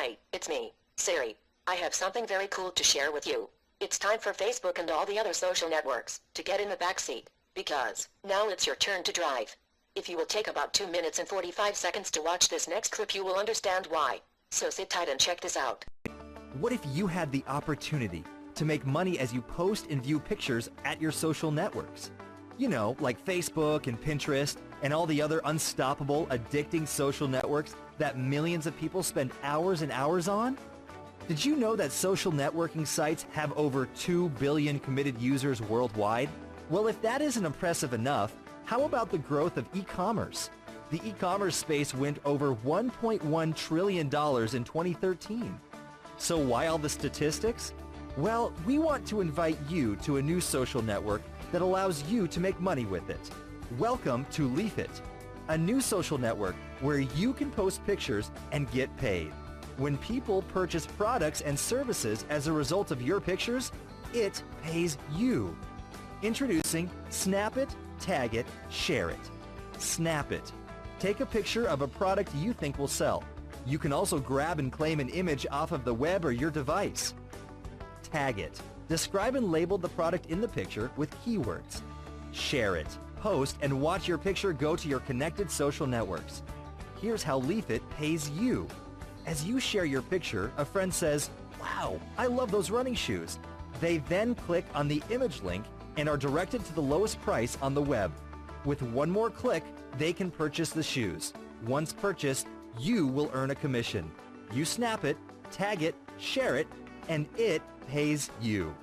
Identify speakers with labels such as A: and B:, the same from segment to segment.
A: Hi, it's me, Siri. I have something very cool to share with you. It's time for Facebook and all the other social networks to get in the back seat, because now it's your turn to drive. If you will take about 2 minutes and 45 seconds to watch this next clip, you will understand why. So sit tight and check this out.
B: What if you had the opportunity to make money as you post and view pictures at your social networks? You know, like Facebook and Pinterest and all the other unstoppable, addicting social networks that millions of people spend hours and hours on? Did you know that social networking sites have over 2 billion committed users worldwide? Well, if that isn't impressive enough, how about the growth of e-commerce? The e-commerce space went over $1.1 trillion in 2013. So why all the statistics? Well, we want to invite you to a new social network that allows you to make money with it. Welcome to Leafit, a new social network where you can post pictures and get paid. When people purchase products and services as a result of your pictures, it pays you. Introducing Snap It, Tag It, Share It. Snap It. Take a picture of a product you think will sell. You can also grab and claim an image off of the web or your device. Tag it. Describe and label the product in the picture with keywords. Share it. Post and watch your picture go to your connected social networks. Here's how Leafit pays you. As you share your picture, a friend says, "Wow, I love those running shoes." They then click on the image link and are directed to the lowest price on the web. With one more click, they can purchase the shoes. Once purchased, you will earn a commission. You snap it, tag it, share it, and it pays you.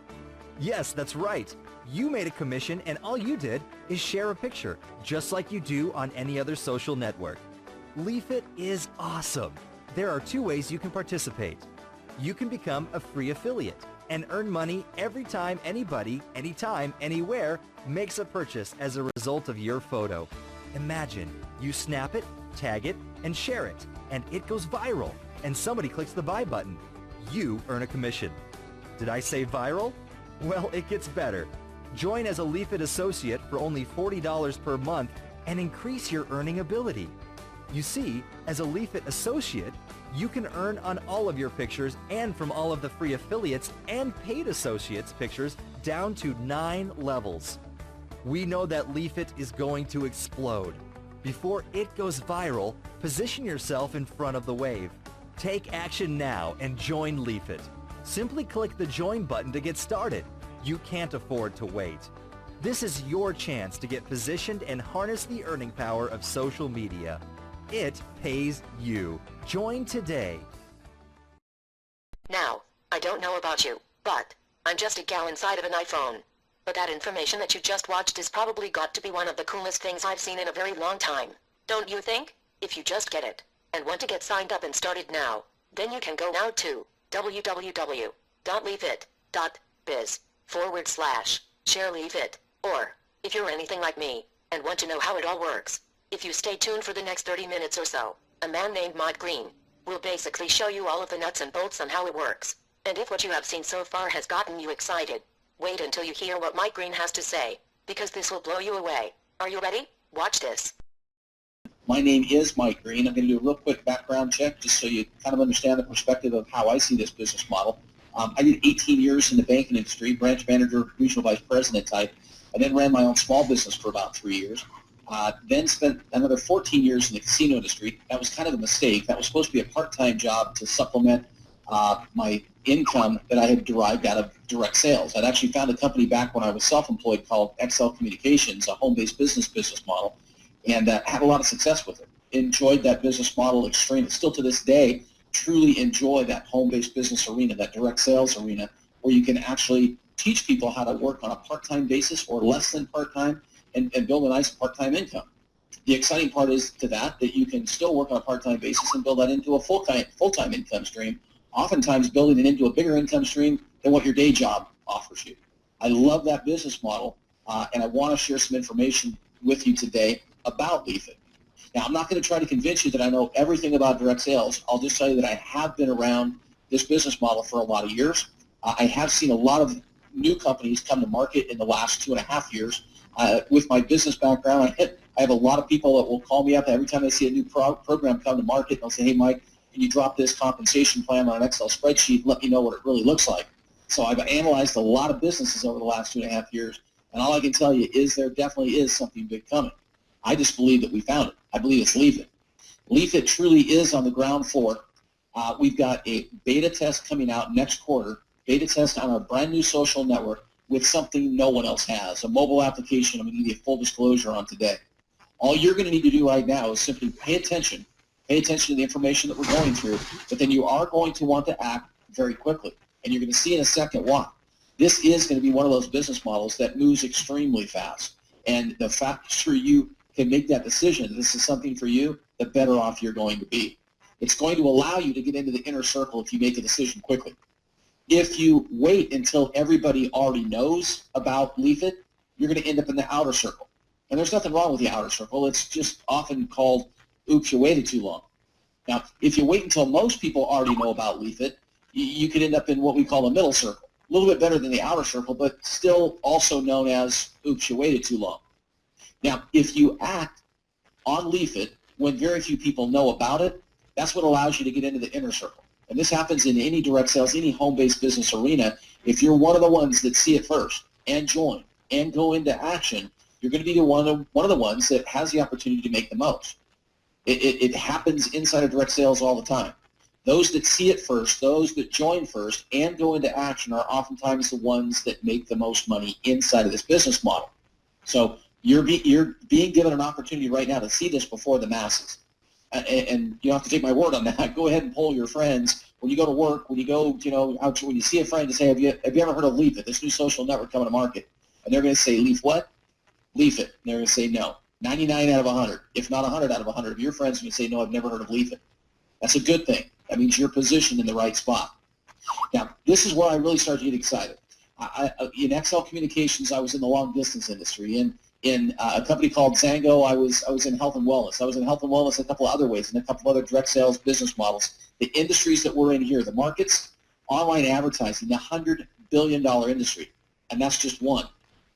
B: Yes, that's right. You made a commission and all you did is share a picture, just like you do on any other social network. Leafit is awesome. There are 2 ways you can participate. You can become a free affiliate and earn money every time anybody, anytime, anywhere makes a purchase as a result of your photo. Imagine you snap it, tag it, and share it, and it goes viral, and somebody clicks the buy button. You earn a commission. Did I say viral? Well, it gets better. Join as a Leafit associate for only $40 per month and increase your earning ability. You see, as a Leafit associate, you can earn on all of your pictures and from all of the free affiliates and paid associates pictures down to 9 levels. We know that Leafit is going to explode. Before it goes viral, position yourself in front of the wave. Take action now and join Leafit. Simply click the join button to get started. You can't afford to wait. This is your chance to get positioned and harness the earning power of social media. It pays you. Join today.
A: Now, I don't know about you, but I'm just a gal inside of an iPhone. But that information that you just watched is probably got to be one of the coolest things I've seen in a very long time. Don't you think? If you just get it and want to get signed up and started now, then you can go now to www.leafit.biz/share Leafit. Or, if you're anything like me and want to know how it all works, if you stay tuned for the next 30 minutes or so, a man named Mike Green will basically show you all of the nuts and bolts on how it works. And if what you have seen so far has gotten you excited, wait until you hear what Mike Green has to say, because this will blow you away. Are you ready? Watch this.
C: My name is Mike Green. I'm going to do a real quick background check just so you kind of understand the perspective of how I see this business model. I did 18 years in the banking industry, branch manager, regional vice president type. I then ran my own small business for about 3 years. Then spent another 14 years in the casino industry. That was kind of a mistake. That was supposed to be a part-time job to supplement my income that I had derived out of direct sales. I'd actually found a company back when I was self-employed called XL Communications, a home-based business model, and had a lot of success with it. Enjoyed that business model extremely. Still to this day, truly enjoy that home-based business arena, that direct sales arena, where you can actually teach people how to work on a part-time basis or less than part-time and build a nice part-time income. The exciting part is to that you can still work on a part-time basis and build that into a full-time income stream, oftentimes building it into a bigger income stream than what your day job offers you. I love that business model, and I want to share some information with you today about Leafit. Now, I'm not going to try to convince you that I know everything about direct sales. I'll just tell you that I have been around this business model for a lot of years. I have seen a lot of new companies come to market in the last 2.5 years. With my business background, I have a lot of people that will call me up every time they see a new program come to market. They'll say, "Hey, Mike, can you drop this compensation plan on an Excel spreadsheet and let me know what it really looks like? So I've analyzed a lot of businesses over the last 2.5 years, and all I can tell you is there definitely is something big coming. I just believe that we found it. I believe it's Leafit. Leafit truly is on the ground floor. We've got a beta test coming out next quarter, beta test on our brand new social network with something no one else has, a mobile application I'm going to give you full disclosure on today. All you're going to need to do right now is simply pay attention to the information that we're going through, but then you are going to want to act very quickly. And you're going to see in a second why. This is going to be one of those business models that moves extremely fast. And the faster you can make that decision, this is something for you, the better off you're going to be. It's going to allow you to get into the inner circle if you make a decision quickly. If you wait until everybody already knows about Leafit, you're going to end up in the outer circle. And there's nothing wrong with the outer circle. It's just often called, oops, you waited too long. Now, if you wait until most people already know about Leafit, you could end up in what we call a middle circle. A little bit better than the outer circle, but still also known as, oops, you waited too long. Now, if you act on Leafit when very few people know about it, that's what allows you to get into the inner circle. And this happens in any direct sales, any home-based business arena. If you're one of the ones that see it first and join and go into action, you're going to be one of the ones that has the opportunity to make the most. It happens inside of direct sales all the time. Those that see it first, those that join first and go into action are oftentimes the ones that make the most money inside of this business model. So you're being given an opportunity right now to see this before the masses. And you don't have to take my word on that. Go ahead and poll your friends. When you go to work, when you go, when you see a friend and say, have you ever heard of Leafit, this new social network coming to market? And they're going to say, Leaf what? Leafit. And they're going to say no. 99 out of 100, if not 100 out of 100 of your friends are going to say, no, I've never heard of Leafit. That's a good thing. That means you're positioned in the right spot. Now, this is where I really start to get excited. In Excel Communications, I was in the long-distance industry. In a company called Zango, I was in health and wellness. I was in health and wellness a couple of other ways, and a couple of other direct sales business models. The industries that we're in here, the markets, online advertising, the $100 billion industry, and that's just one.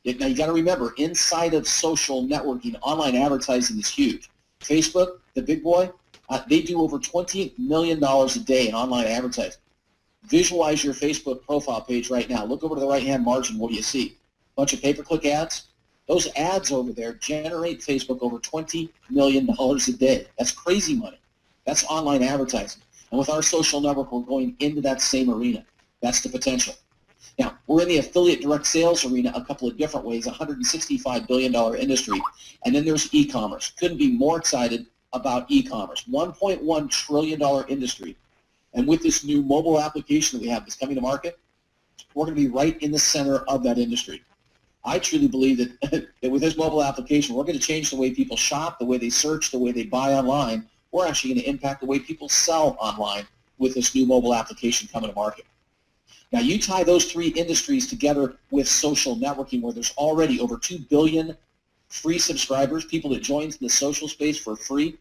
C: Now, you got to remember, inside of social networking, online advertising is huge. Facebook, the big boy, they do over $20 million a day in online advertising. Visualize your Facebook profile page right now. Look over to the right-hand margin. What do you see? A bunch of pay-per-click ads? Those ads over there generate Facebook over $20 million a day. That's crazy money. That's online advertising. And with our social network, we're going into that same arena. That's the potential. Now, we're in the affiliate direct sales arena a couple of different ways, a $165 billion industry. And then there's e-commerce. Couldn't be more excited about e-commerce. $1.1 trillion industry. And with this new mobile application that we have that's coming to market, we're going to be right in the center of that industry. I truly believe that, that with this mobile application, we're going to change the way people shop, the way they search, the way they buy online. We're actually going to impact the way people sell online with this new mobile application coming to market. Now, you tie those three industries together with social networking, where there's already over 2 billion free subscribers, people that join the social space for free,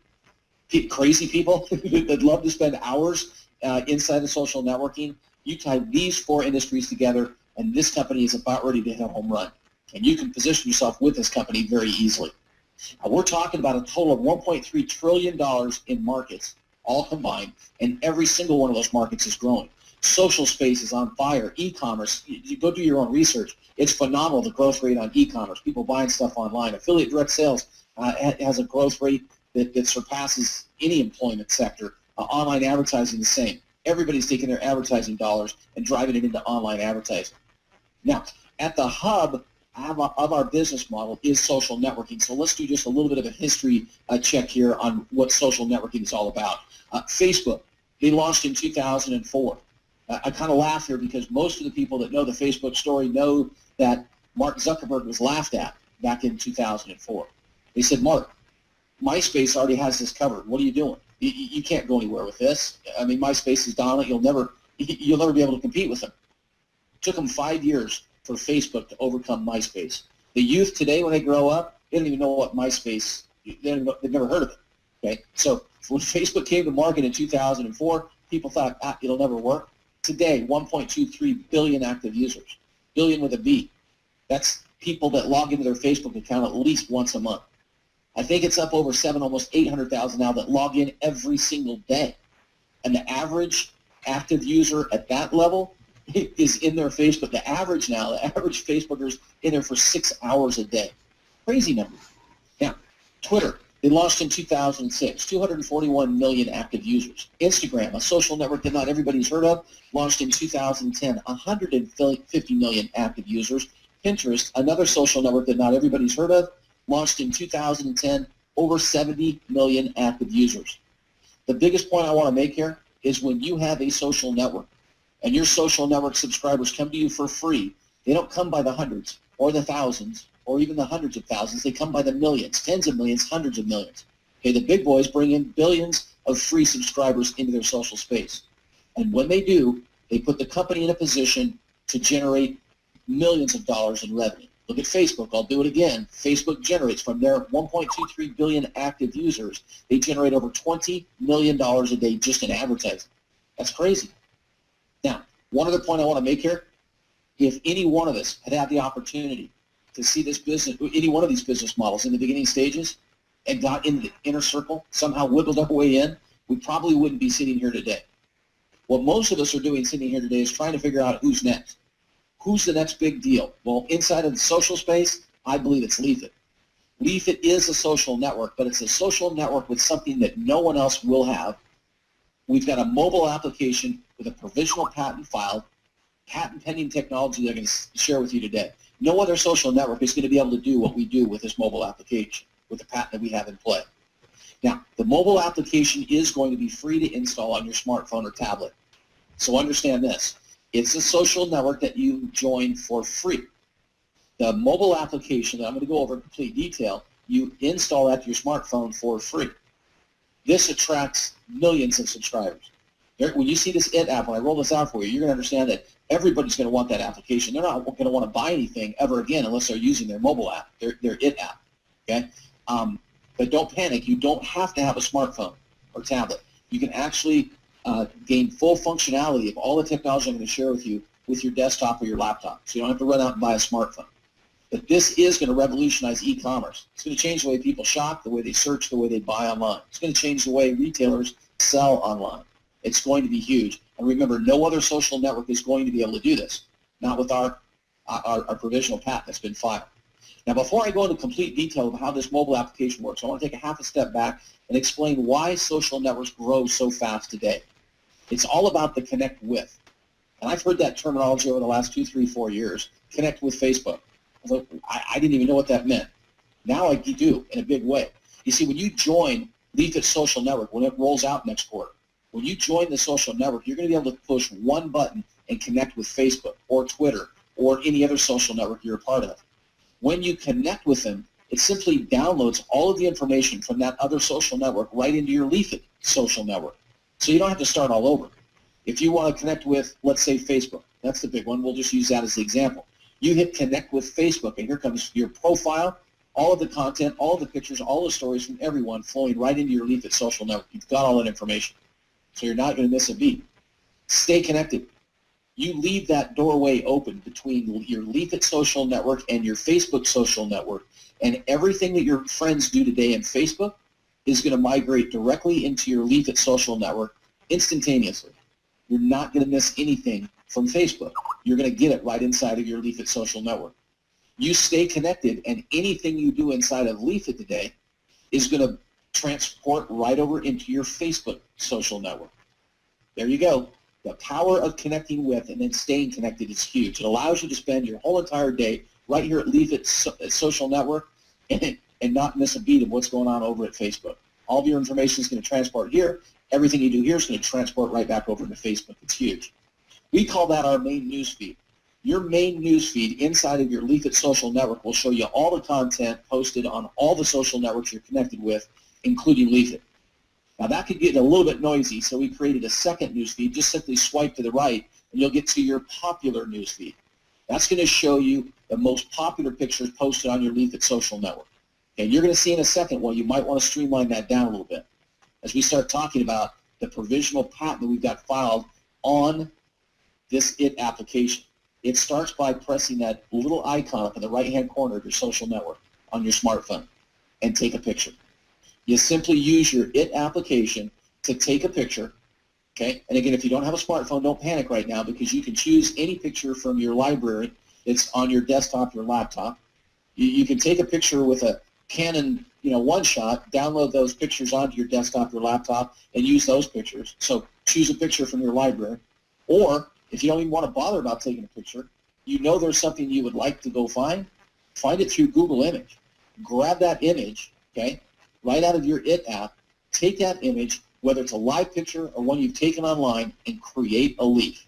C: crazy people that love to spend hours inside of social networking. You tie these four industries together, and this company is about ready to hit a home run. And you can position yourself with this company very easily. Now, we're talking about a total of $1.3 trillion in markets, all combined, and every single one of those markets is growing. Social space is on fire. E-commerce, you go do your own research. It's phenomenal, the growth rate on e-commerce, people buying stuff online. Affiliate direct sales has a growth rate that surpasses any employment sector. Online advertising, the same. Everybody's taking their advertising dollars and driving it into online advertising. Now, at the hub of our business model is social networking. So let's do just a little bit of a history check here on what social networking is all about. Facebook, they launched in 2004. I kind of laugh here because most of the people that know the Facebook story know that Mark Zuckerberg was laughed at back in 2004. They said, Mark, MySpace already has this covered. What are you doing? You can't go anywhere with this. I mean, MySpace is dominant. You'll never be able to compete with them. It took them 5 years for Facebook to overcome MySpace. The youth today, when they grow up, they don't even know what MySpace, they've never heard of it. Okay, so when Facebook came to market in 2004, people thought, it'll never work. Today, 1.23 billion active users, billion with a B. That's people that log into their Facebook account at least once a month. I think it's up over almost 800,000 now that log in every single day. And the average active user at that level is in their Facebook. The average Facebooker's in there for 6 hours a day. Crazy number. Now, Twitter, they launched in 2006, 241 million active users. Instagram, a social network that not everybody's heard of, launched in 2010, 150 million active users. Pinterest, another social network that not everybody's heard of, launched in 2010, over 70 million active users. The biggest point I want to make here is when you have a social network and your social network subscribers come to you for free, they don't come by the hundreds or the thousands or even the hundreds of thousands. They come by the millions, tens of millions, hundreds of millions. Okay, the big boys bring in billions of free subscribers into their social space. And when they do, they put the company in a position to generate millions of dollars in revenue. Look at Facebook. I'll do it again. Facebook generates from their 1.23 billion active users, they generate over $20 million a day just in advertising. That's crazy. Now, one other point I want to make here, if any one of us had the opportunity to see this business, any one of these business models in the beginning stages and got into the inner circle, somehow wiggled our way in, we probably wouldn't be sitting here today. What most of us are doing sitting here today is trying to figure out who's next. Who's the next big deal? Well, inside of the social space, I believe it's Leafit. Leafit is a social network, but it's a social network with something that no one else will have. We've got a mobile application with a provisional patent filed, patent pending technology that I'm going to share with you today. No other social network is going to be able to do what we do with this mobile application, with the patent that we have in play. Now, the mobile application is going to be free to install on your smartphone or tablet. So understand this. It's a social network that you join for free. The mobile application that I'm going to go over in complete detail, you install that to your smartphone for free. This attracts millions of subscribers. When you see this IT app, when I roll this out for you, you're going to understand that everybody's going to want that application. They're not going to want to buy anything ever again unless they're using their mobile app, their IT app. Okay? But don't panic. You don't have to have a smartphone or tablet. You can actually gain full functionality of all the technology I'm going to share with you with your desktop or your laptop. So you don't have to run out and buy a smartphone. But this is going to revolutionize e-commerce. It's going to change the way people shop, the way they search, the way they buy online. It's going to change the way retailers sell online. It's going to be huge. And remember, no other social network is going to be able to do this, not with our provisional patent that's been filed. Now, before I go into complete detail of how this mobile application works, I want to take a half a step back and explain why social networks grow so fast today. It's all about the connect with. And I've heard that terminology over the last 2, 3, 4 years, connect with Facebook. I didn't even know what that meant. Now I do in a big way. You see, when you join Leafit Social Network, when it rolls out next quarter, when you join the social network, you're going to be able to push one button and connect with Facebook or Twitter or any other social network you're a part of. When you connect with them, it simply downloads all of the information from that other social network right into your Leafit social network. So you don't have to start all over. If you want to connect with, let's say, Facebook, that's the big one. We'll just use that as the example. You hit connect with Facebook, and here comes your profile, all of the content, all of the pictures, all the stories from everyone flowing right into your Leafit social network. You've got all that information, so you're not going to miss a beat. Stay connected. You leave that doorway open between your Leafit social network and your Facebook social network, and everything that your friends do today in Facebook is going to migrate directly into your Leafit social network instantaneously. You're not going to miss anything from Facebook. You're going to get it right inside of your Leafit social network. You stay connected, and anything you do inside of Leafit today is going to transport right over into your Facebook social network. There you go. The power of connecting with and then staying connected is huge. It allows you to spend your whole entire day right here at Leafit social network and not miss a beat of what's going on over at Facebook. All of your information is going to transport here. Everything you do here is going to transport right back over to Facebook. It's huge. We call that our main news feed. Your main news feed inside of your Leafit social network will show you all the content posted on all the social networks you're connected with, including Leafit. Now that could get a little bit noisy, so we created a second news feed. Just simply swipe to the right, and you'll get to your popular news feed. That's going to show you the most popular pictures posted on your Leafit social network. And you're going to see in a second, well, you might want to streamline that down a little bit as we start talking about the provisional patent that we've got filed on this IT application. It starts by pressing that little icon up in the right-hand corner of your social network on your smartphone and take a picture. You simply use your IT application to take a picture, Okay? And again, if you don't have a smartphone, don't panic right now because you can choose any picture from your library that's on your desktop, your laptop. You can take a picture with a Canon, one-shot, download those pictures onto your desktop, your laptop, and use those pictures. So choose a picture from your library. Or if you don't even want to bother about taking a picture, there's something you would like to go find it through Google Image. Grab that image, okay, right out of your IT app, take that image, whether it's a live picture or one you've taken online, and create a leaf.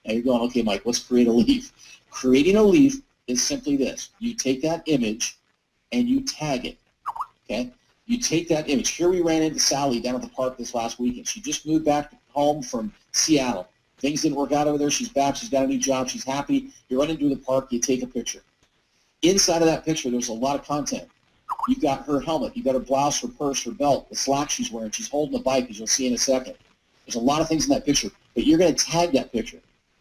C: Now you're going, okay, Mike, let's create a leaf. Creating a leaf is simply this. You take that image and you tag it, okay? You take that image. Here we ran into Sally down at the park this last weekend. She just moved back home from Seattle. Things didn't work out over there. She's back. She's got a new job. She's happy. You run into the park. You take a picture. Inside of that picture, there's a lot of content. You've got her helmet. You've got her blouse, her purse, her belt, the slacks she's wearing. She's holding a bike, as you'll see in a second. There's a lot of things in that picture, but you're going to tag that picture.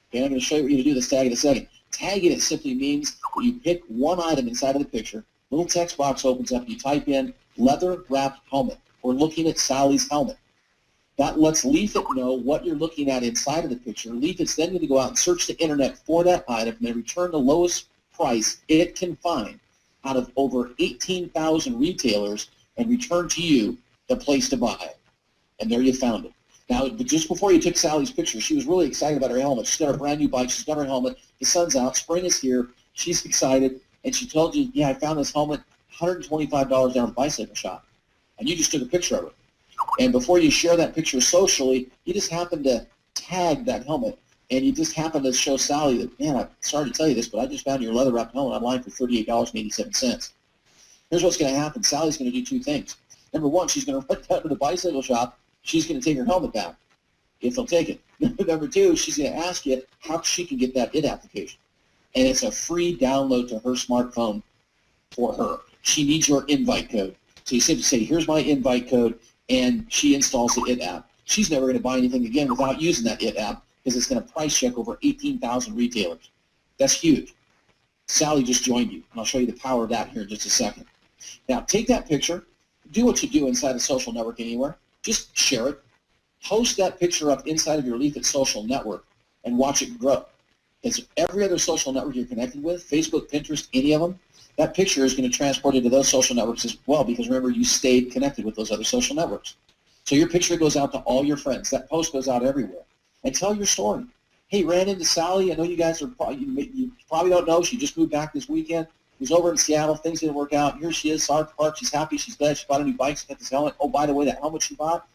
C: Okay, I'm going to show you what you're going to do this tag in a second. Tagging it simply means that you pick one item inside of the picture, little text box opens up, and you type in leather-wrapped helmet, or looking at Sally's helmet. That lets Leafit know what you're looking at inside of the picture. Leafit's then going to go out and search the internet for that item and then return the lowest price it can find out of over 18,000 retailers and return to you the place to buy it. And there you found it. Now, just before you took Sally's picture, she was really excited about her helmet. She's got a brand new bike. She's got her helmet. The sun's out. Spring is here. She's excited. And she told you, yeah, I found this helmet, $125 down at the bicycle shop. And you just took a picture of it. And before you share that picture socially, you just happen to tag that helmet. And you just happen to show Sally that, man, I'm sorry to tell you this, but I just found your leather-wrapped helmet online for $38.87. Here's what's going to happen. Sally's going to do two things. Number one, she's going to run down to the bicycle shop. She's going to take her helmet back, if they'll take it. Number two, she's going to ask you how she can get that IT application. And it's a free download to her smartphone for her. She needs your invite code. So you simply say, here's my invite code, and she installs the IT app. She's never going to buy anything again without using that IT app because it's going to price check over 18,000 retailers. That's huge. Sally just joined you, and I'll show you the power of that here in just a second. Now, take that picture. Do what you do inside a social network anywhere. Just share it. Post that picture up inside of your Leafit social network and watch it grow. Because every other social network you're connected with, Facebook, Pinterest, any of them, that picture is going to transport into those social networks as well because remember, you stayed connected with those other social networks. So your picture goes out to all your friends. That post goes out everywhere. And tell your story. Hey, ran into Sally. I know you guys are you probably don't know. She just moved back this weekend. She was over in Seattle. Things didn't work out. Here she is, saw her at the park. She's happy. She's glad. She bought a new bike. She got this helmet. Oh, by the way, that helmet she bought,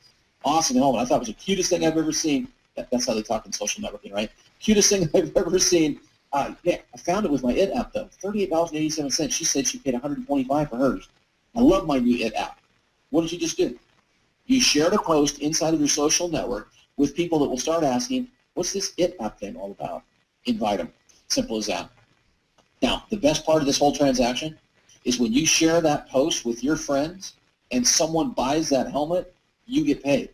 C: awesome helmet. I thought it was the cutest thing I've ever seen. That's how they talk in social networking, right? Cutest thing I've ever seen. Yeah, I found it with my IT app, though. $38.87. She said she paid $125 for hers. I love my new IT app. What did you just do? You shared a post inside of your social network with people that will start asking, what's this IT app thing all about? Invite them. Simple as that. Now, the best part of this whole transaction is when you share that post with your friends and someone buys that helmet, you get paid.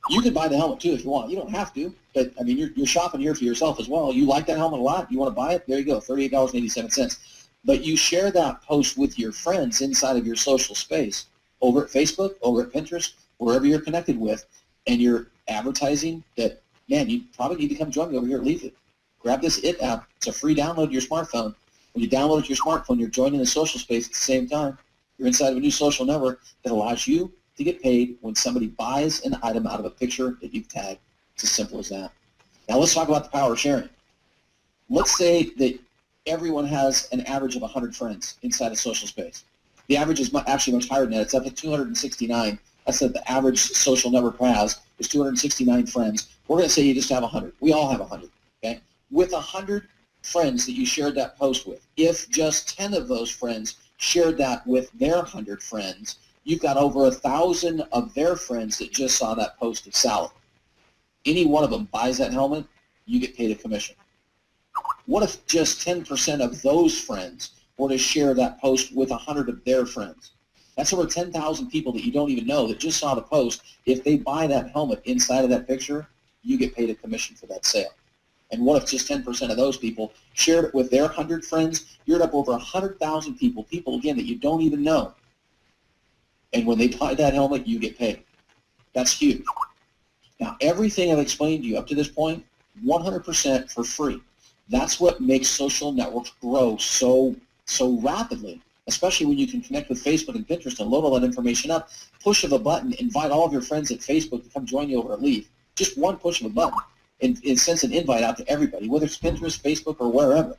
C: You can buy the helmet too if you want. You don't have to, but I mean, you're shopping here for yourself as well. You like that helmet a lot. You want to buy it? There you go, $38.87. But you share that post with your friends inside of your social space, over at Facebook, over at Pinterest, wherever you're connected with, and you're advertising that, man, you probably need to come join me over here at Leafit. Grab this IT app. It's a free download to your smartphone. When you download it to your smartphone, you're joining the social space at the same time. You're inside of a new social network that allows you to get paid when somebody buys an item out of a picture that you've tagged. It's as simple as that. Now let's talk about the power of sharing. Let's say that everyone has an average of 100 friends inside a social space. The average is actually much higher than that. It's up to 269. That's what the average social network has is 269 friends. We're going to say you just have 100. We all have 100. Okay? With 100 friends that you shared that post with, if just 10 of those friends shared that with their 100 friends, you've got over 1,000 of their friends that just saw that post of Sally. Any one of them buys that helmet, you get paid a commission. What if just 10% of those friends were to share that post with 100 of their friends? That's over 10,000 people that you don't even know that just saw the post. If they buy that helmet inside of that picture, you get paid a commission for that sale. And what if just 10% of those people shared it with their 100 friends? You're up over 100,000 people, again, that you don't even know. And when they buy that helmet, you get paid. That's huge. Now, everything I've explained to you up to this point, 100% for free. That's what makes social networks grow so rapidly, especially when you can connect with Facebook and Pinterest and load all that information up. Push of a button, invite all of your friends at Facebook to come join you over at Leaf. Just one push of a button, and it sends an invite out to everybody, whether it's Pinterest, Facebook, or wherever.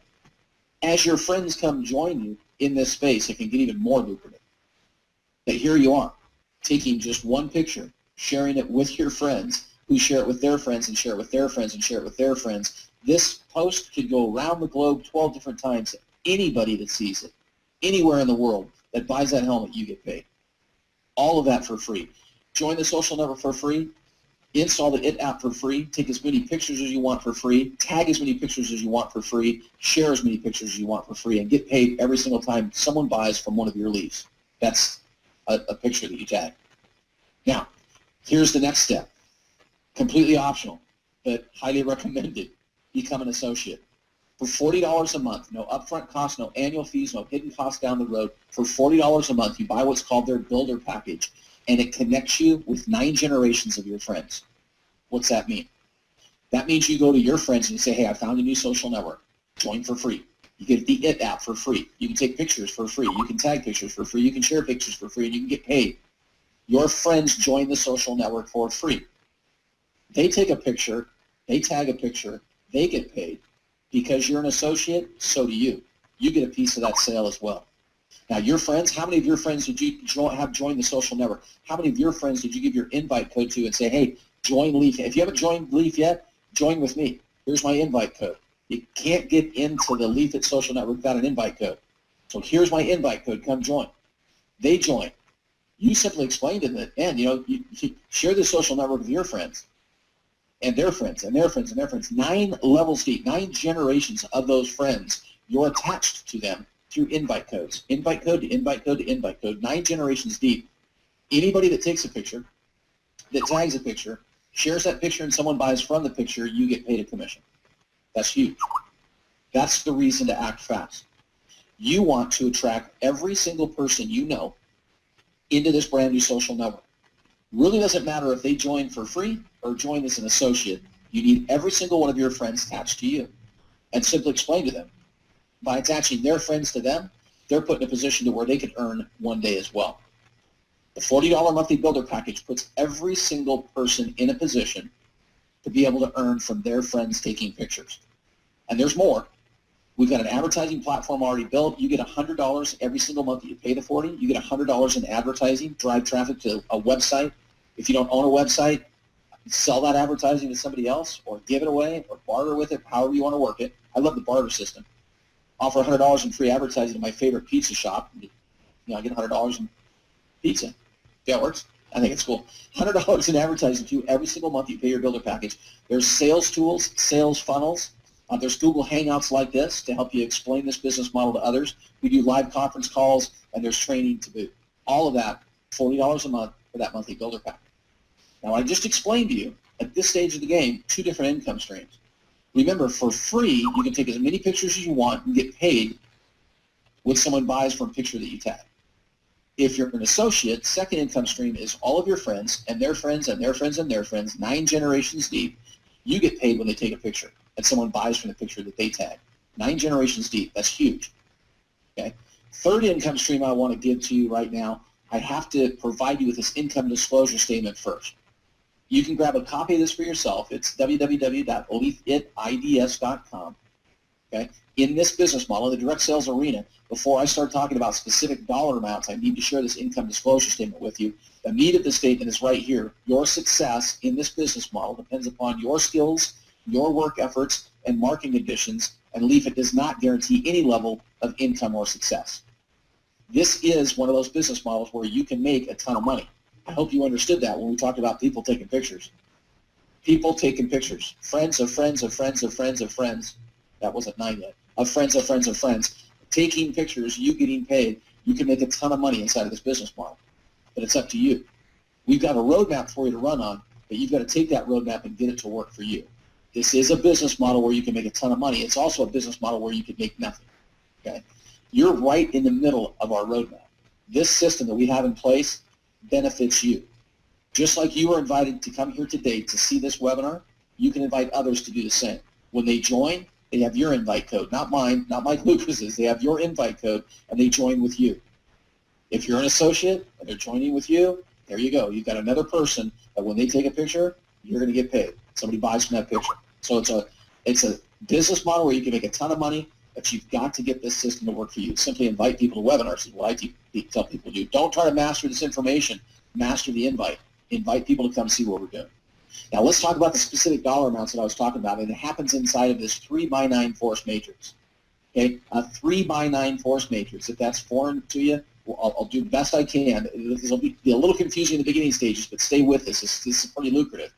C: As your friends come join you in this space, it can get even more lucrative. But here you are, taking just one picture, sharing it with your friends, who share it with their friends and share it with their friends and share it with their friends. This post could go around the globe 12 different times. Anybody that sees it, anywhere in the world that buys that helmet, you get paid. All of that for free. Join the social network for free. Install the IT app for free. Take as many pictures as you want for free. Tag as many pictures as you want for free. Share as many pictures as you want for free. And get paid every single time someone buys from one of your leaves. That's a picture that you tag. Now, here's the next step. Completely optional, but highly recommended. Become an associate. For $40 a month, no upfront cost, no annual fees, no hidden costs down the road. For $40 a month, you buy what's called their builder package, and it connects you with 9 generations of your friends. What's that mean? That means you go to your friends and you say, hey, I found a new social network. Join for free. You get the IT app for free. You can take pictures for free. You can tag pictures for free. You can share pictures for free, and you can get paid. Your friends join the social network for free. They take a picture. They tag a picture. They get paid. Because you're an associate, so do you. You get a piece of that sale as well. Now, your friends, how many of your friends did you have joined the social network? How many of your friends did you give your invite code to and say, hey, join Leaf? If you haven't joined Leaf yet, join with me. Here's my invite code. You can't get into the Leafit social network without an invite code. So here's my invite code. Come join. They join. You simply explain to them, and you share the social network with your friends. And their friends, and their friends, and their friends. 9 levels deep, 9 generations of those friends. You're attached to them through invite codes. Invite code to invite code to invite code, 9 generations deep. Anybody that takes a picture, that tags a picture, shares that picture, and someone buys from the picture, you get paid a commission. That's huge. That's the reason to act fast. You want to attract every single person you know into this brand new social network. Really doesn't matter if they join for free or join as an associate. You need every single one of your friends attached to you. And simply explain to them. By attaching their friends to them, they're put in a position to where they could earn one day as well. The $40 monthly builder package puts every single person in a position to be able to earn from their friends taking pictures. And there's more. We've got an advertising platform already built. You get $100 every single month that you pay the $40. You get $100 in advertising, drive traffic to a website. If you don't own a website, sell that advertising to somebody else or give it away or barter with it, however you want to work it. I love the barter system. Offer $100 in free advertising to my favorite pizza shop. I get $100 in pizza. Yeah, it works. I think it's cool. $100 in advertising to you every single month you pay your builder package. There's sales tools, sales funnels. There's Google Hangouts like this to help you explain this business model to others. We do live conference calls, and there's training to boot. All of that, $40 a month for that monthly builder package. Now, I just explained to you, at this stage of the game, 2 different income streams. Remember, for free, you can take as many pictures as you want and get paid when someone buys from a picture that you tag. If you're an associate, second income stream is all of your friends and their friends and their friends and their friends, 9 generations deep. You get paid when they take a picture and someone buys from the picture that they tag. 9 generations deep. That's huge. Okay. Third income stream I want to give to you right now, I have to provide you with this income disclosure statement first. You can grab a copy of this for yourself. It's www.leafitids.com. Okay? In this business model, the direct sales arena, before I start talking about specific dollar amounts, I need to share this income disclosure statement with you. The meat of the statement is right here. Your success in this business model depends upon your skills, your work efforts, and marketing conditions, and Leafit does not guarantee any level of income or success. This is one of those business models where you can make a ton of money. I hope you understood that when we talked about people taking pictures. People taking pictures. Friends of friends of friends of friends of friends. That wasn't 9 yet. Of friends of friends of friends. Taking pictures, you getting paid. You can make a ton of money inside of this business model. But it's up to you. We've got a roadmap for you to run on, but you've got to take that roadmap and get it to work for you. This is a business model where you can make a ton of money. It's also a business model where you can make nothing. Okay? You're right in the middle of our roadmap. This system that we have in place benefits you. Just like you were invited to come here today to see this webinar, you can invite others to do the same. When they join, they have your invite code, not mine, not Mike Lucas's. They have your invite code, and they join with you. If you're an associate and they're joining with you, there you go. You've got another person that when they take a picture, you're going to get paid. Somebody buys from that picture. So it's a business model where you can make a ton of money, but you've got to get this system to work for you. Simply invite people to webinars is what I tell people to do. Don't try to master this information. Master the invite. Invite people to come see what we're doing. Now let's talk about the specific dollar amounts that I was talking about, and it happens inside of this 3x9 force matrix. Okay, a 3x9 force matrix. If that's foreign to you, I'll do the best I can. This will be a little confusing in the beginning stages, but stay with this. This is pretty lucrative.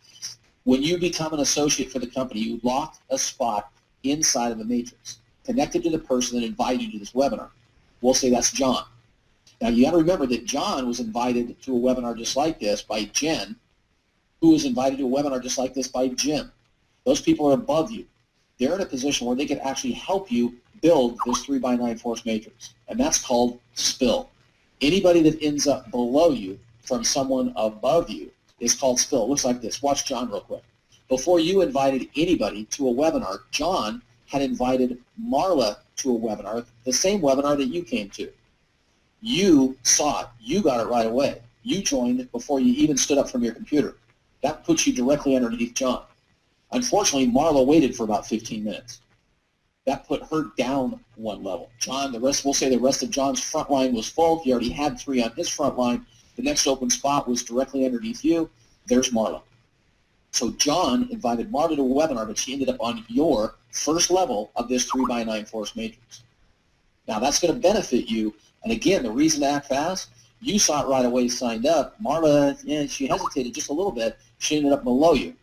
C: When you become an associate for the company, you lock a spot inside of the matrix, connected to the person that invited you to this webinar. We'll say that's John. Now you got to remember that John was invited to a webinar just like this by Jen, who was invited to a webinar just like this by Jim. Those people are above you. They're in a position where they can actually help you build this 3x9 force matrix, and that's called spill. Anybody that ends up below you from someone above you is called spill. It looks like this. Watch John real quick. Before you invited anybody to a webinar, John had invited Marla to a webinar, the same webinar that you came to. You saw it. You got it right away. You joined before you even stood up from your computer. That puts you directly underneath John. Unfortunately, Marla waited for about 15 minutes. That put her down one level. John, we'll say the rest of John's front line was full. He already had 3 on his front line. The next open spot was directly underneath you. There's Marla. So John invited Marla to a webinar, but she ended up on your first level of this 3x9 force matrix. Now that's going to benefit you. And again, the reason to act fast, you saw it right away, signed up. Marla, she hesitated just a little bit. She ended up below you.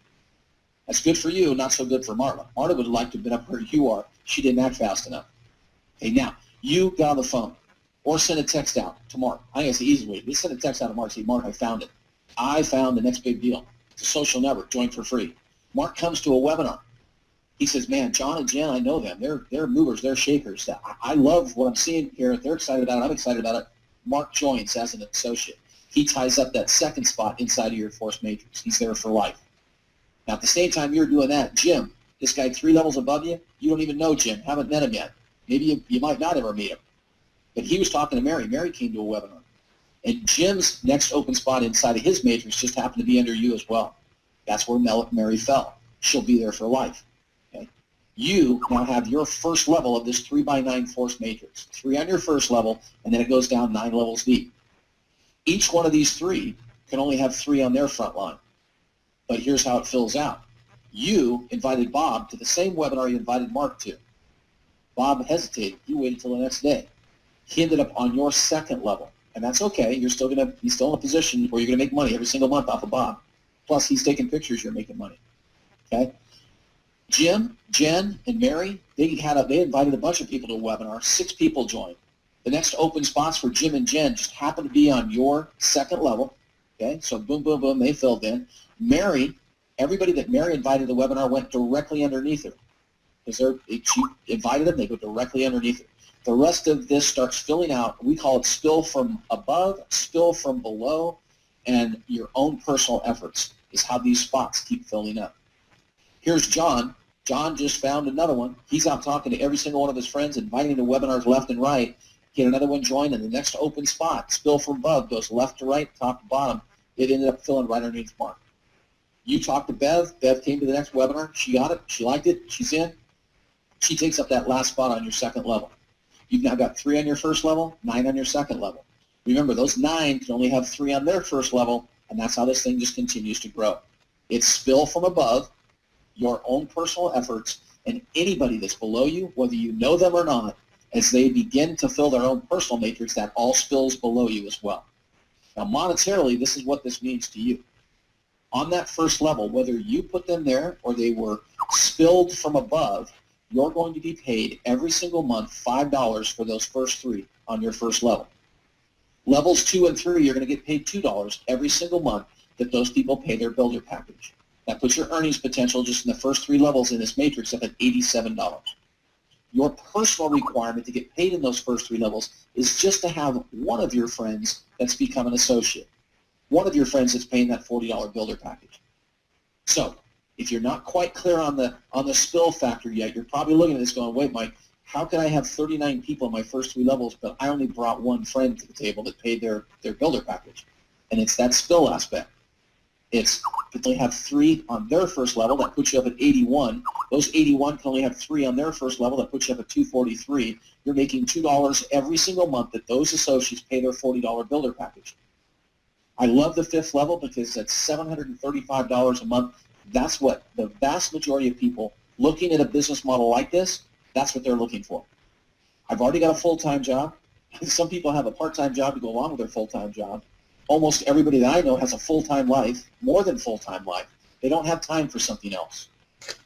C: That's good for you, not so good for Marla. Marla would like to have been up where you are. She didn't act fast enough. Okay, now, you got on the phone or send a text out to Mark. I think it's the easy way. Just send a text out to Mark. Say, Mark, I found it. I found the next big deal. It's a social network. Join for free. Mark comes to a webinar. He says, man, John and Jen, I know them. They're movers. They're shakers. I love what I'm seeing here. They're excited about it. I'm excited about it. Mark joins as an associate. He ties up that second spot inside of your force matrix. He's there for life. Now, at the same time you're doing that, Jim, this guy 3 levels above you, you don't even know Jim, haven't met him yet. Maybe you might not ever meet him. But he was talking to Mary. Mary came to a webinar. And Jim's next open spot inside of his matrix just happened to be under you as well. That's where Mary fell. She'll be there for life. Okay? You now have your first level of this 3x9 force matrix. 3 on your first level, and then it goes down 9 levels deep. Each one of these 3 can only have 3 on their front line. But here's how it fills out. You invited Bob to the same webinar you invited Mark to. Bob hesitated. He waited till the next day. He ended up on your second level, and that's okay. He's still in a position where you're going to make money every single month off of Bob. Plus, he's taking pictures. You're making money. Okay. Jim, Jen, and Mary, they invited a bunch of people to a webinar. 6 people joined. The next open spots for Jim and Jen just happened to be on your second level. Okay, so boom, boom, boom, they filled in. Mary, everybody that Mary invited to the webinar went directly underneath her. Because she invited them, they go directly underneath her. The rest of this starts filling out. We call it spill from above, spill from below, and your own personal efforts is how these spots keep filling up. Here's John. John just found another one. He's out talking to every single one of his friends, inviting to webinars left and right. He had another one join, and the next open spot, spill from above, goes left to right, top to bottom. It ended up filling right underneath Mark. You talked to Bev. Bev came to the next webinar. She got it. She liked it. She's in. She takes up that last spot on your second level. You've now got 3 on your first level, 9 on your second level. Remember, those 9 can only have 3 on their first level, and that's how this thing just continues to grow. It's spill from above, your own personal efforts, and anybody that's below you, whether you know them or not, as they begin to fill their own personal matrix, that all spills below you as well. Now, monetarily, this is what this means to you. On that first level, whether you put them there or they were spilled from above, you're going to be paid every single month $5 for those first 3 on your first level. Levels 2 and 3, you're going to get paid $2 every single month that those people pay their builder package. That puts your earnings potential just in the first 3 levels in this matrix up at $87. Your personal requirement to get paid in those first 3 levels is just to have one of your friends that's become an associate. one of your friends that's paying that $40 builder package. So if you're not quite clear on the spill factor yet, you're probably looking at this going, wait, Mike, how can I have 39 people in my first 3 levels, but I only brought one friend to the table that paid their builder package? And it's that spill aspect. It's if they have 3 on their first level, that puts you up at 81. Those 81 can only have 3 on their first level, that puts you up at 243. You're making $2 every single month that those associates pay their $40 builder package. I love the 5th level because that's $735 a month. That's what the vast majority of people looking at a business model like this, that's what they're looking for. I've already got a full-time job. Some people have a part-time job to go along with their full-time job. Almost everybody that I know has a full-time life, more than full-time life. They don't have time for something else.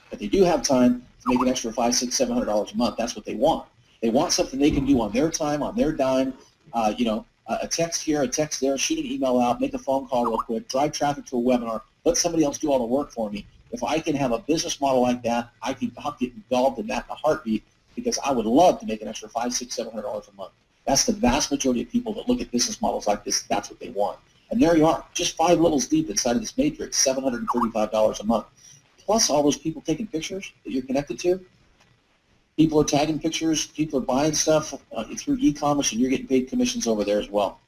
C: But they do have time to make an extra $500, $600, $700 a month. That's what they want. They want something they can do on their time, on their dime, a text here, a text there, shoot an email out, make a phone call real quick, drive traffic to a webinar, let somebody else do all the work for me. If I can have a business model like that, I'll get involved in that in a heartbeat because I would love to make an extra $500, $600, $700 a month. That's the vast majority of people that look at business models like this. That's what they want. And there you are, just 5 levels deep inside of this matrix, $735 a month. Plus all those people taking pictures that you're connected to. People are tagging pictures. People are buying stuff through e-commerce, and you're getting paid commissions over there as well.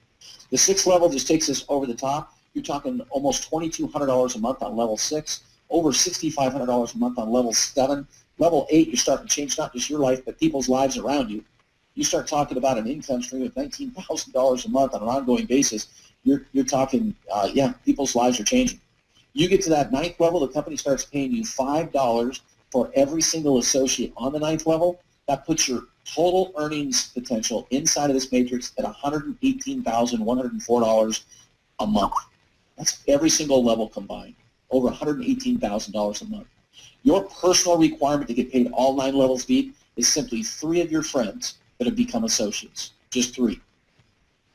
C: The 6th level just takes us over the top. You're talking almost $2,200 a month on level 6, over $6,500 a month on level 7. Level 8, you're starting to change not just your life, but people's lives around you. You start talking about an income stream of $19,000 a month on an ongoing basis. You're talking, people's lives are changing. You get to that 9th level, the company starts paying you $5 for every single associate on the 9th level. That puts your total earnings potential inside of this matrix at $118,104 a month. That's every single level combined, over $118,000 a month. Your personal requirement to get paid all 9 levels deep is simply 3 of your friends that have become associates, just 3.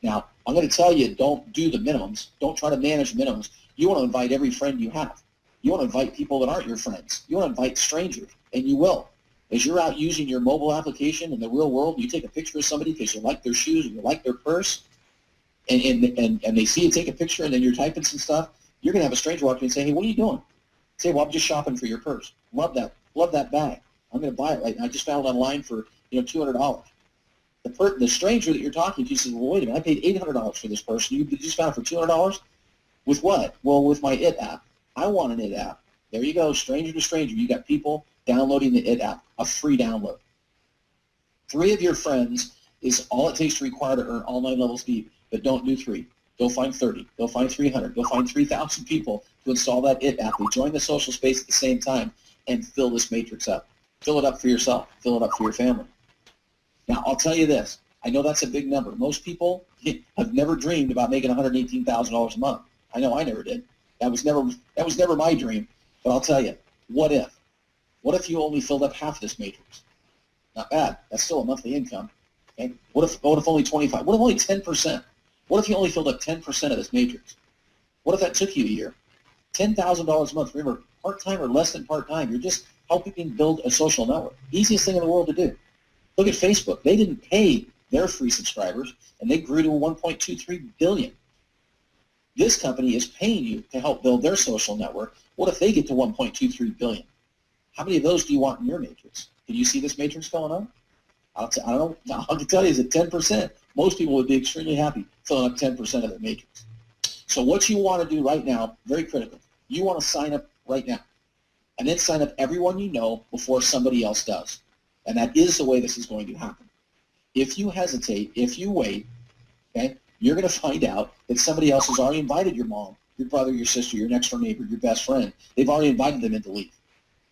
C: Now, I'm going to tell you, don't do the minimums. Don't try to manage minimums. You want to invite every friend you have. You want to invite people that aren't your friends. You want to invite strangers, and you will. As you're out using your mobile application in the real world, you take a picture of somebody because you like their shoes or you like their purse, and they see you take a picture and then you're typing some stuff, you're going to have a stranger walk in and say, hey, what are you doing? Say, well, I'm just shopping for your purse. Love that bag. I'm going to buy it right now. I just found it online for $200. The stranger that you're talking to says, well, wait a minute, I paid $800 for this purse. You just found it for $200? With what? Well, with my IT app. I want an IT app. There you go, stranger to stranger. You got people downloading the IT app, a free download. 3 of your friends is all it takes to require to earn all 9 levels deep, but don't do 3. Go find 30. Go find 300. Go find 3,000 people to install that IT app. They join the social space at the same time and fill this matrix up. Fill it up for yourself. Fill it up for your family. Now, I'll tell you this. I know that's a big number. Most people have never dreamed about making $118,000 a month. I know I never did. That was never my dream. But I'll tell you, what if? What if you only filled up half this matrix? Not bad. That's still a monthly income. Okay? What if only 25? What if only 10%? What if you only filled up 10% of this matrix? What if that took you a year? $10,000 a month. Remember, part-time or less than part-time. You're just helping build a social network. Easiest thing in the world to do. Look at Facebook. They didn't pay their free subscribers, and they grew to 1.23 billion. This company is paying you to help build their social network. What if they get to 1.23 billion? How many of those do you want in your matrix? Can you see this matrix going on? I don't know. I can tell you, is it 10%? Most people would be extremely happy filling up 10% of their matrix. So what you want to do right now, very critical, you want to sign up right now. And then sign up everyone you know before somebody else does. And that is the way this is going to happen. If you hesitate, if you wait, okay, you're going to find out that somebody else has already invited your mom, your brother, your sister, your next door neighbor, your best friend. They've already invited them into Leaf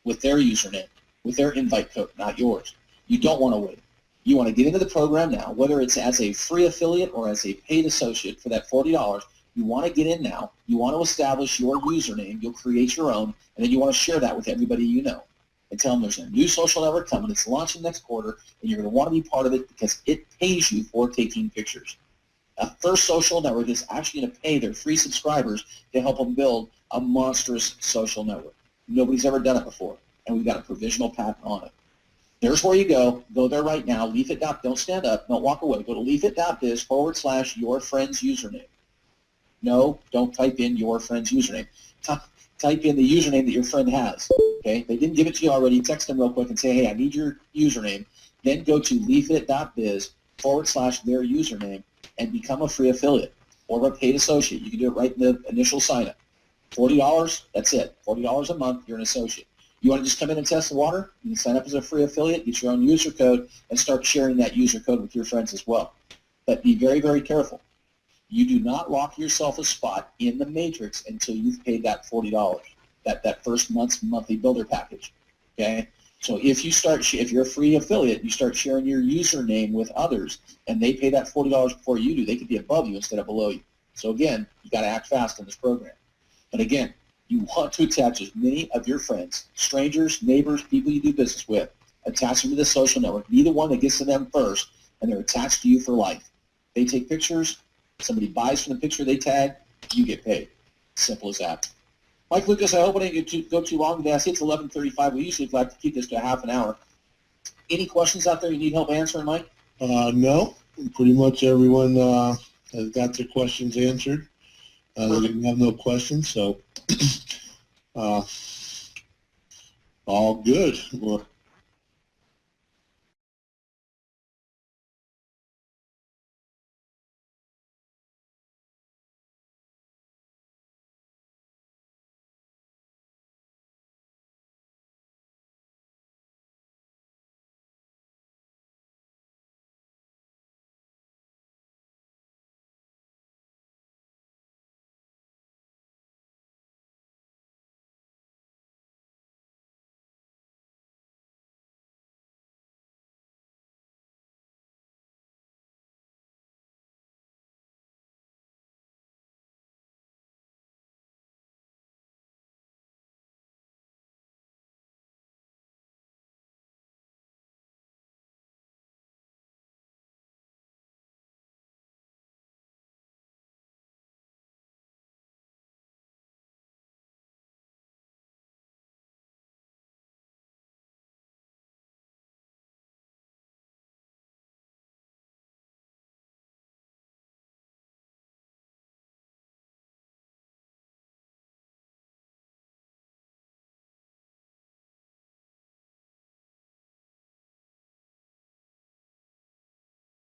C: with their username, with their invite code, not yours. You don't want to wait. You want to get into the program now, whether it's as a free affiliate or as a paid associate for that $40. You want to get in now. You want to establish your username. You'll create your own, and then you want to share that with everybody you know. And tell them there's a new social network coming. It's launching next quarter, and you're going to want to be part of it because it pays you for taking pictures. A first social network is actually going to pay their free subscribers to help them build a monstrous social network. Nobody's ever done it before, and we've got a provisional patent on it. There's where you go. Go there right now. Leafit. Don't stand up. Don't walk away. Go to leafit.biz/your friend's username. No, don't type in your friend's username. Type in the username that your friend has. Okay? If they didn't give it to you already, text them real quick and say, hey, I need your username. Then go to leafit.biz/their username and become a free affiliate or a paid associate. You can do it right in the initial sign-up. $40, that's it. $40 a month, you're an associate. You want to just come in and test the water? You can sign up as a free affiliate, get your own user code, and start sharing that user code with your friends as well. But be very, very careful. You do not lock yourself a spot in the matrix until you've paid that $40, that first month's monthly builder package. Okay? So if you're a free affiliate, you start sharing your username with others, and they pay that $40 before you do, they could be above you instead of below you. So again, you got to act fast in this program. But again, you want to attach as many of your friends, strangers, neighbors, people you do business with, attach them to the social network. Be the one that gets to them first, and they're attached to you for life. They take pictures, somebody buys from the picture they tag, you get paid. Simple as that. Mike Lucas, I hope I didn't go too long today. I see it's 11:35. We usually like to keep this to a half an hour. Any questions out there you need help answering, Mike?
D: No. Pretty much everyone has got their questions answered. They didn't have no questions, so all good. Well,